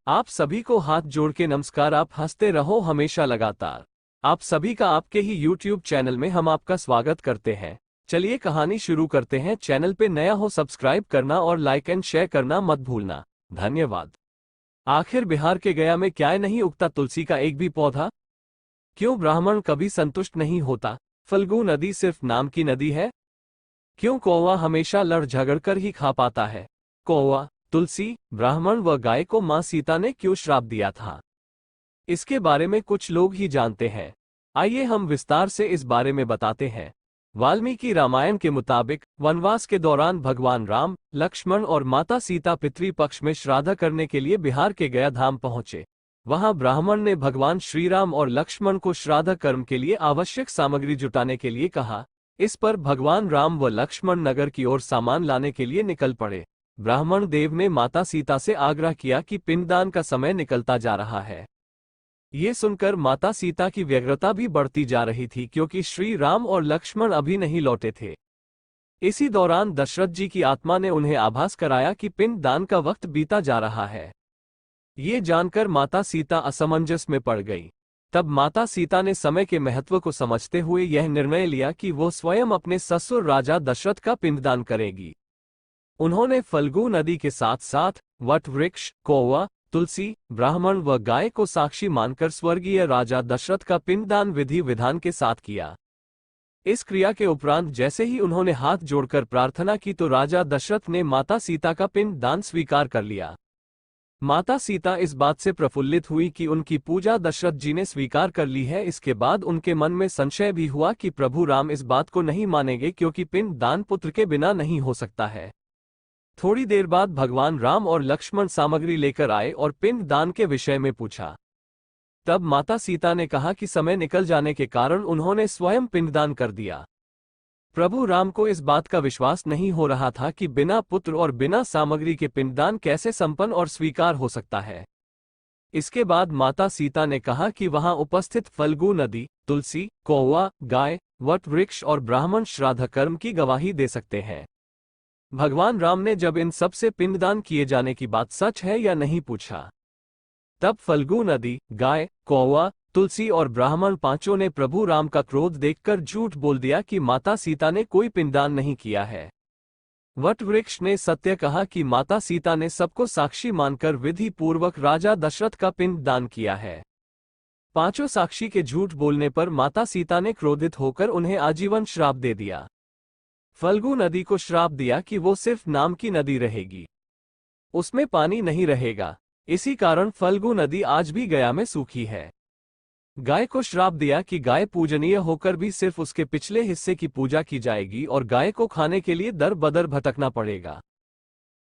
आप सभी को हाथ जोड़ के नमस्कार। आप हंसते रहो हमेशा लगातार। आप सभी का आपके ही YouTube चैनल में हम आपका स्वागत करते हैं। चलिए कहानी शुरू करते हैं। चैनल पे नया हो सब्सक्राइब करना और लाइक एंड शेयर करना मत भूलना। धन्यवाद। आखिर बिहार के गया में क्या नहीं उगता तुलसी का एक भी पौधा? क्यों ब्राह्मण कभी संतुष्ट नहीं होता? फल्गु नदी सिर्फ नाम की नदी है? क्यों कौवा हमेशा लड़ झगड़ कर ही खा पाता है? कौवा, तुलसी, ब्राह्मण व गाय को मां सीता ने क्यों श्राप दिया था? इसके बारे में कुछ लोग ही जानते हैं। आइए हम विस्तार से इस बारे में बताते हैं। वाल्मीकि रामायण के मुताबिक वनवास के दौरान भगवान राम, लक्ष्मण और माता सीता पितृपक्ष में श्राद्ध करने के लिए बिहार के गया धाम पहुंचे। वहां ब्राह्मण ने भगवान श्री राम और लक्ष्मण को श्राद्ध कर्म के लिए आवश्यक सामग्री जुटाने के लिए कहा। इस पर भगवान राम व लक्ष्मण नगर की ओर सामान लाने के लिए निकल पड़े। ब्राह्मण देव ने माता सीता से आग्रह किया कि पिंडदान का समय निकलता जा रहा है। ये सुनकर माता सीता की व्यग्रता भी बढ़ती जा रही थी, क्योंकि श्री राम और लक्ष्मण अभी नहीं लौटे थे। इसी दौरान दशरथ जी की आत्मा ने उन्हें आभास कराया कि पिंडदान का वक्त बीता जा रहा है। ये जानकर माता सीता असमंजस में पड़ गई। तब माता सीता ने समय के महत्व को समझते हुए यह निर्णय लिया कि वो स्वयं अपने ससुर राजा दशरथ का पिंडदान करेगी। उन्होंने फल्गु नदी के साथ साथ वट वृक्ष, कौवा, तुलसी, ब्राह्मण व गाय को साक्षी मानकर स्वर्गीय राजा दशरथ का पिंडदान विधि विधान के साथ किया। इस क्रिया के उपरांत जैसे ही उन्होंने हाथ जोड़कर प्रार्थना की तो राजा दशरथ ने माता सीता का पिंडदान स्वीकार कर लिया। माता सीता इस बात से प्रफुल्लित हुई कि उनकी पूजा दशरथ जी ने स्वीकार कर ली है। इसके बाद उनके मन में संशय भी हुआ कि प्रभु राम इस बात को नहीं मानेंगे, क्योंकि पिंडदान पुत्र के बिना नहीं हो सकता है। थोड़ी देर बाद भगवान राम और लक्ष्मण सामग्री लेकर आए और पिंडदान के विषय में पूछा। तब माता सीता ने कहा कि समय निकल जाने के कारण उन्होंने स्वयं पिंडदान कर दिया। प्रभु राम को इस बात का विश्वास नहीं हो रहा था कि बिना पुत्र और बिना सामग्री के पिंडदान कैसे संपन्न और स्वीकार हो सकता है। इसके बाद माता सीता ने कहा कि वहां उपस्थित फल्गु नदी, तुलसी, कौवा, गाय, वट वृक्ष और ब्राह्मण श्राद्ध कर्म की गवाही दे सकते हैं। भगवान राम ने जब इन सब से पिंडदान किए जाने की बात सच है या नहीं पूछा, तब फल्गु नदी, गाय, कौवा, तुलसी और ब्राह्मण पांचों ने प्रभु राम का क्रोध देखकर झूठ बोल दिया कि माता सीता ने कोई पिंडदान नहीं किया है। वट वृक्ष ने सत्य कहा कि माता सीता ने सबको साक्षी मानकर विधि पूर्वक राजा दशरथ का पिंडदान किया है। पांचों साक्षी के झूठ बोलने पर माता सीता ने क्रोधित होकर उन्हें आजीवन श्राप दे दिया। फल्गु नदी को श्राप दिया कि वो सिर्फ नाम की नदी रहेगी, उसमें पानी नहीं रहेगा। इसी कारण फल्गु नदी आज भी गया में सूखी है। गाय को श्राप दिया कि गाय पूजनीय होकर भी सिर्फ उसके पिछले हिस्से की पूजा की जाएगी और गाय को खाने के लिए दर बदर भटकना पड़ेगा।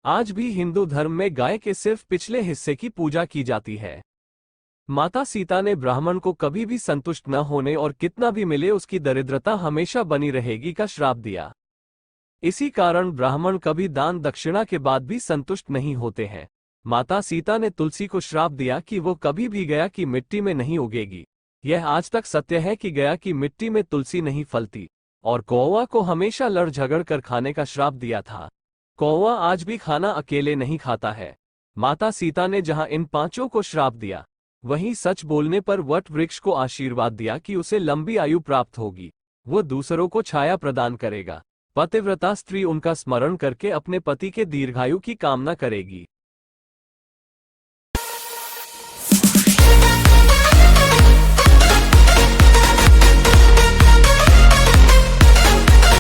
आज भी हिंदू धर्म में गाय के सिर्फ पिछले हिस्से की पूजा की जाती है। माता सीता ने ब्राह्मण को कभी भी संतुष्ट न होने और कितना भी मिले उसकी दरिद्रता हमेशा बनी रहेगी का श्राप दिया। इसी कारण ब्राह्मण कभी दान दक्षिणा के बाद भी संतुष्ट नहीं होते हैं। माता सीता ने तुलसी को श्राप दिया कि वो कभी भी गया की मिट्टी में नहीं उगेगी। यह आज तक सत्य है कि गया की मिट्टी में तुलसी नहीं फलती। और कौवा को हमेशा लड़ झगड़ कर खाने का श्राप दिया था। कौवा आज भी खाना अकेले नहीं खाता है। माता सीता ने जहां इन पांचों को श्राप दिया, वहीं सच बोलने पर वट वृक्ष को आशीर्वाद दिया कि उसे लंबी आयु प्राप्त होगी, वो दूसरों को छाया प्रदान करेगा। पतिव्रता स्त्री उनका स्मरण करके अपने पति के दीर्घायु की कामना करेगी।